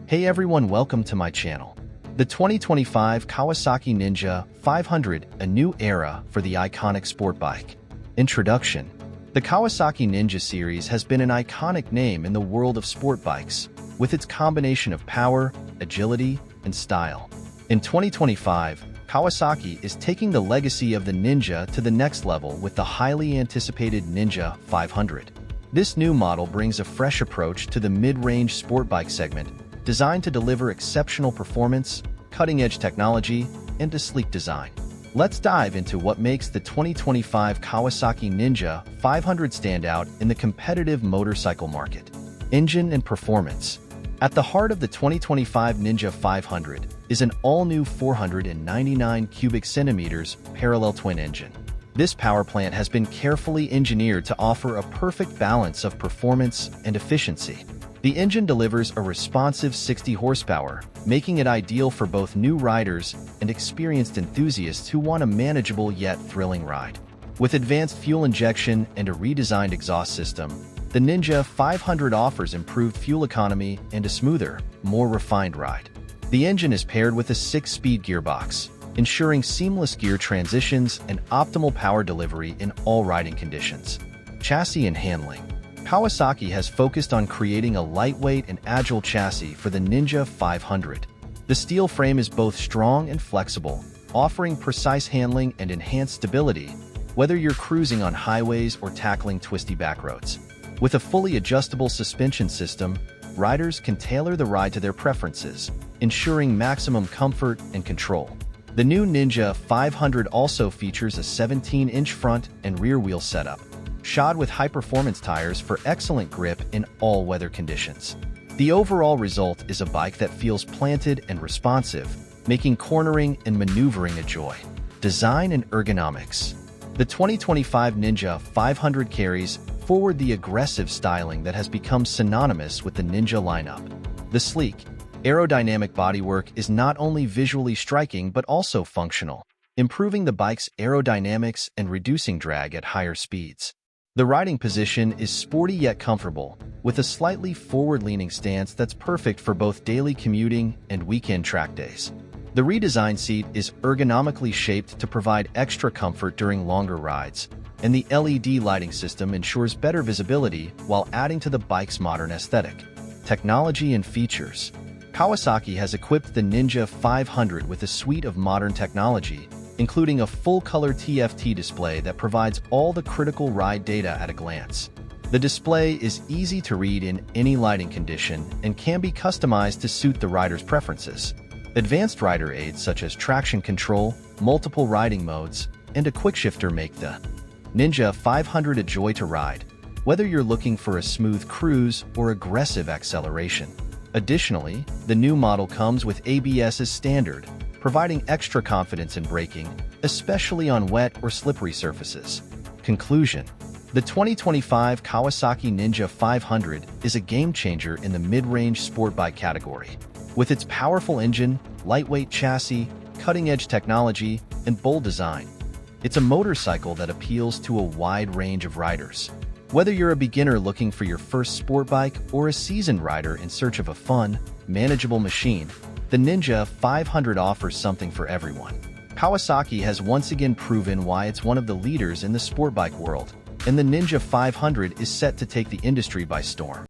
Hey everyone, welcome to my channel. The 2025 Kawasaki Ninja 500, a new era for the iconic sport bike. Introduction. The Kawasaki Ninja series has been an iconic name in the world of sport bikes, with its combination of power, agility, and style. In 2025, Kawasaki is taking the legacy of the Ninja to the next level with the highly anticipated Ninja 500. This new model brings a fresh approach to the mid-range sport bike segment, designed to deliver exceptional performance, cutting-edge technology, and a sleek design. Let's dive into what makes the 2025 Kawasaki Ninja 500 stand out in the competitive motorcycle market. Engine and performance. At the heart of the 2025 Ninja 500 is an all-new 499 cubic centimeters parallel twin engine. This power plant has been carefully engineered to offer a perfect balance of performance and efficiency. The engine delivers a responsive 60 horsepower, making it ideal for both new riders and experienced enthusiasts who want a manageable yet thrilling ride. With advanced fuel injection and a redesigned exhaust system, the Ninja 500 offers improved fuel economy and a smoother, more refined ride. The engine is paired with a 6-speed gearbox, ensuring seamless gear transitions and optimal power delivery in all riding conditions. Chassis and handling. Kawasaki has focused on creating a lightweight and agile chassis for the Ninja 500. The steel frame is both strong and flexible, offering precise handling and enhanced stability, whether you're cruising on highways or tackling twisty back roads. With a fully adjustable suspension system, riders can tailor the ride to their preferences, ensuring maximum comfort and control. The new Ninja 500 also features a 17-inch front and rear wheel setup, shod with high-performance tires for excellent grip in all weather conditions. The overall result is a bike that feels planted and responsive, making cornering and maneuvering a joy. Design and ergonomics. The 2025 Ninja 500 carries forward the aggressive styling that has become synonymous with the Ninja lineup. The sleek, aerodynamic bodywork is not only visually striking but also functional, improving the bike's aerodynamics and reducing drag at higher speeds. The riding position is sporty yet comfortable, with a slightly forward-leaning stance that's perfect for both daily commuting and weekend track days. The redesigned seat is ergonomically shaped to provide extra comfort during longer rides, and the LED lighting system ensures better visibility while adding to the bike's modern aesthetic. Technology and features. Kawasaki has equipped the Ninja 500 with a suite of modern technology, including a full-color TFT display that provides all the critical ride data at a glance. The display is easy to read in any lighting condition and can be customized to suit the rider's preferences. Advanced rider aids such as traction control, multiple riding modes, and a quickshifter make the Ninja 500 a joy to ride, whether you're looking for a smooth cruise or aggressive acceleration. Additionally, the new model comes with ABS as standard, providing extra confidence in braking, especially on wet or slippery surfaces. Conclusion. The 2025 Kawasaki Ninja 500 is a game-changer in the mid-range sport bike category. With its powerful engine, lightweight chassis, cutting-edge technology, and bold design, it's a motorcycle that appeals to a wide range of riders. Whether you're a beginner looking for your first sport bike or a seasoned rider in search of a fun, manageable machine, the Ninja 500 offers something for everyone. Kawasaki has once again proven why it's one of the leaders in the sport bike world, and the Ninja 500 is set to take the industry by storm.